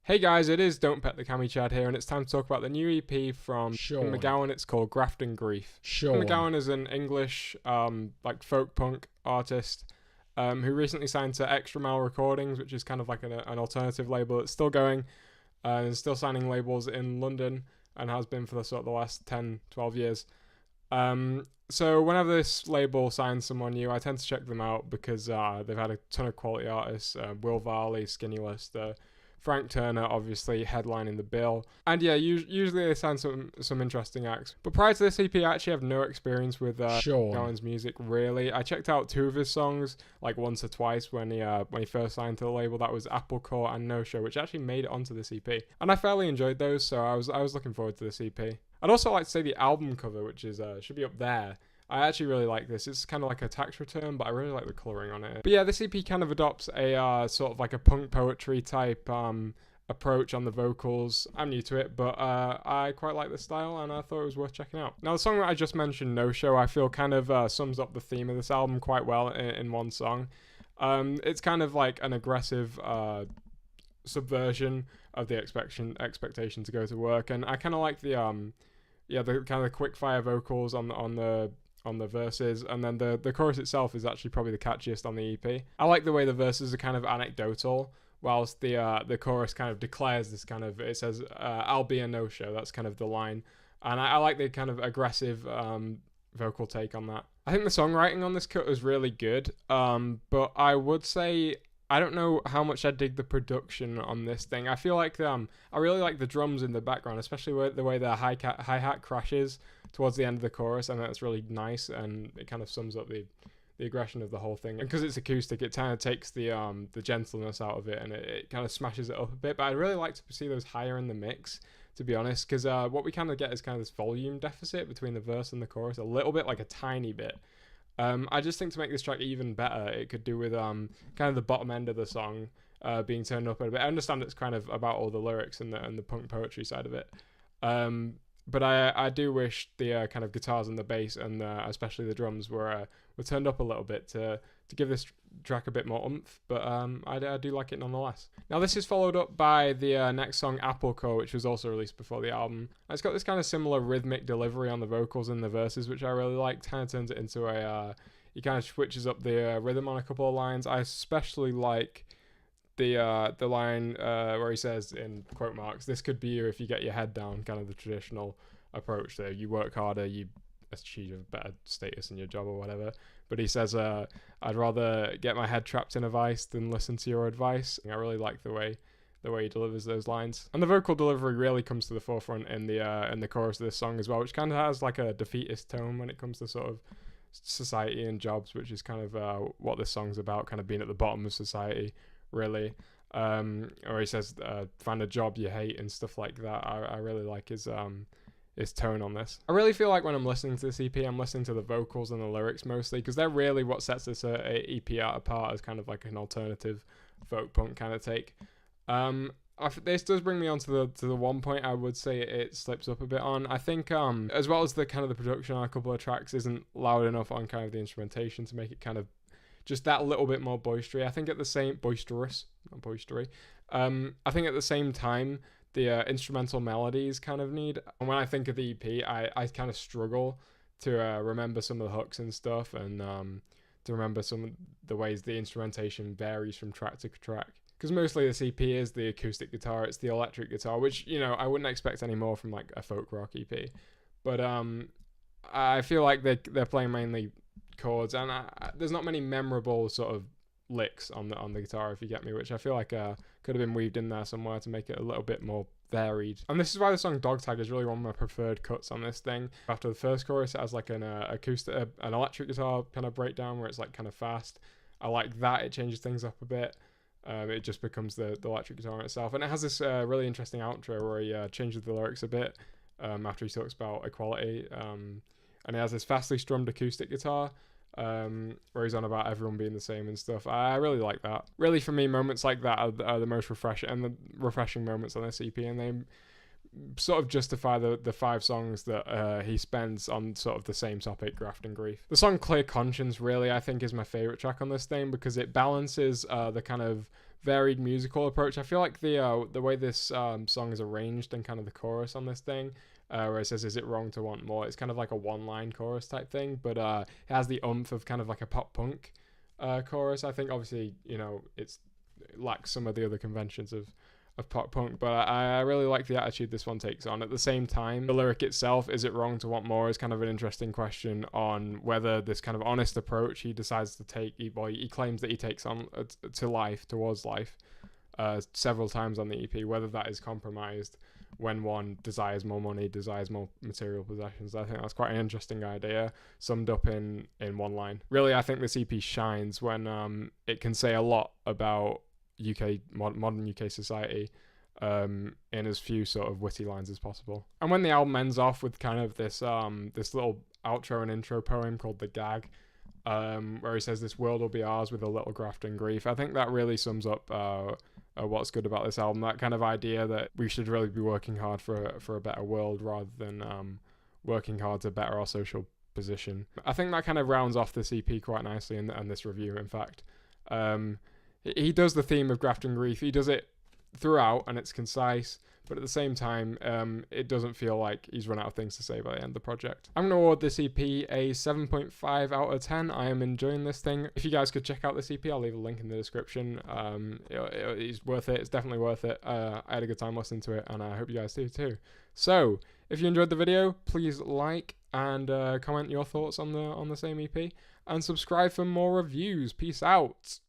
Hey guys, it is DontPettheCammyChad here, and it's time to talk about the new EP from Sean McGowan. It's called Graft and Grief. Sean McGowan is an English like folk punk artist who recently signed to Xtra Recordings, which is kind of like an alternative label that's still going and still signing labels in London and has been for the last 10-12 years. So whenever this label signs someone new, I tend to check them out because they've had a ton of quality artists, Will Varley, Skinny Lister, Frank Turner obviously headlining the bill, and yeah, usually they sign some interesting acts. But prior to this EP, I actually have no experience with Sean's music really. I checked out two of his songs like once or twice when he first signed to the label. That was Apple Core and No Show, which actually made it onto this EP, and I fairly enjoyed those. So I was looking forward to this EP. I'd also like to say the album cover, which is should be up there. I actually really like this. It's kind of like a tax return, but I really like the colouring on it. But yeah, this EP kind of adopts a sort of like a punk poetry type approach on the vocals. I'm new to it, but I quite like the style, and I thought it was worth checking out. Now, the song that I just mentioned, No Show, I feel kind of sums up the theme of this album quite well in one song. It's kind of like an aggressive subversion of the expectation to go to work, and I kind of like the kind of quick fire vocals on the verses, and then the chorus itself is actually probably the catchiest on the EP. I like the way the verses are kind of anecdotal, whilst the chorus kind of declares this kind of, it says, I'll be a no-show, that's kind of the line. And I like the kind of aggressive vocal take on that. I think the songwriting on this cut was really good, but I would say, I don't know how much I dig the production on this thing. I feel like I really like the drums in the background, especially the way the hi-hat crashes towards the end of the chorus, and that's really nice, and it kind of sums up the aggression of the whole thing. And because it's acoustic, it kind of takes the gentleness out of it, and it kind of smashes it up a bit. But I'd really like to see those higher in the mix, to be honest, because what we kind of get is kind of this volume deficit between the verse and the chorus, a little bit, like a tiny bit. I just think to make this track even better, it could do with kind of the bottom end of the song being turned up a bit. I understand it's kind of about all the lyrics and the punk poetry side of it, but I do wish the kind of guitars and the bass and especially the drums were turned up a little bit to give this track a bit more oomph. But I do like it nonetheless. Now this is followed up by the next song, Apple Core, which was also released before the album. It's got this kind of similar rhythmic delivery on the vocals and the verses, which I really like. Kind of turns it into he kind of switches up the rhythm on a couple of lines. I especially like the line where he says, in quote marks, "This could be you if you get your head down," kind of the traditional approach there. You work harder, you achieve a better status in your job or whatever. But he says, I'd rather get my head trapped in a vice than listen to your advice. I really like the way he delivers those lines, and the vocal delivery really comes to the forefront in the chorus of this song as well, which kind of has like a defeatist tone when it comes to sort of society and jobs, which is kind of what this song's about, kind of being at the bottom of society, really. Or he says, find a job you hate and stuff like that. I really like his tone on this. I really feel like when I'm listening to this EP, I'm listening to the vocals and the lyrics mostly, because they're really what sets this EP apart as kind of like an alternative folk punk kind of take. This does bring me on to the one point I would say it slips up a bit on. I think as well as the kind of the production on a couple of tracks isn't loud enough on kind of the instrumentation to make it kind of just that little bit more boisterous. I think at the same I think at the same time the instrumental melodies kind of need. And when I think of the EP, I kind of struggle to remember some of the hooks and stuff, and to remember some of the ways the instrumentation varies from track to track. Because mostly this EP is the acoustic guitar, it's the electric guitar, which, you know, I wouldn't expect any more from like a folk rock EP. But I feel like they're playing mainly chords, and there's not many memorable sort of licks on the guitar, if you get me, which I feel like could have been weaved in there somewhere to make it a little bit more varied. And this is why the song Dog Tag is really one of my preferred cuts on this thing. After the first chorus, it has like an electric guitar kind of breakdown where it's like kind of fast. I like that. It changes things up a bit. It just becomes the electric guitar itself, and it has this really interesting outro where he changes the lyrics a bit after he talks about equality, and he has this fastly strummed acoustic guitar where he's on about everyone being the same and stuff. I really like that. Really, for me, moments like that are the most refreshing moments on this EP, and they sort of justify the 5 songs that he spends on sort of the same topic, Graft and Grief. The song Clear Conscience really, I think, is my favourite track on this thing, because it balances the kind of varied musical approach. I feel like the way this song is arranged and kind of the chorus on this thing, where it says, "Is it wrong to want more?" It's kind of like a one-line chorus type thing, but it has the oomph of kind of like a pop punk chorus. I think obviously, you know, it lacks some of the other conventions of pop punk, but I really like the attitude this one takes on. At the same time, the lyric itself, "Is it wrong to want more?" is kind of an interesting question on whether this kind of honest approach he decides to take, he claims that he takes on towards life several times on the EP, whether that is compromised when one desires more money, desires more material possessions. I think that's quite an interesting idea, summed up in one line. Really, I think this EP shines when it can say a lot about modern UK society in as few sort of witty lines as possible. And when the album ends off with kind of this little outro and intro poem called The Gag, where he says, "This world will be ours with a little graft and grief," I think that really sums up what's good about this album. That kind of idea that we should really be working hard for a better world rather than working hard to better our social position. I think that kind of rounds off this EP quite nicely, and this review, in fact. He does the theme of graft and grief. He does it throughout, and it's concise, but at the same time, it doesn't feel like he's run out of things to say by the end of the project. I'm going to award this EP a 7.5 out of 10. I am enjoying this thing. If you guys could check out this EP, I'll leave a link in the description. It's worth it. It's definitely worth it. I had a good time listening to it, and I hope you guys do too. So, if you enjoyed the video, please like and comment your thoughts on the same EP, and subscribe for more reviews. Peace out.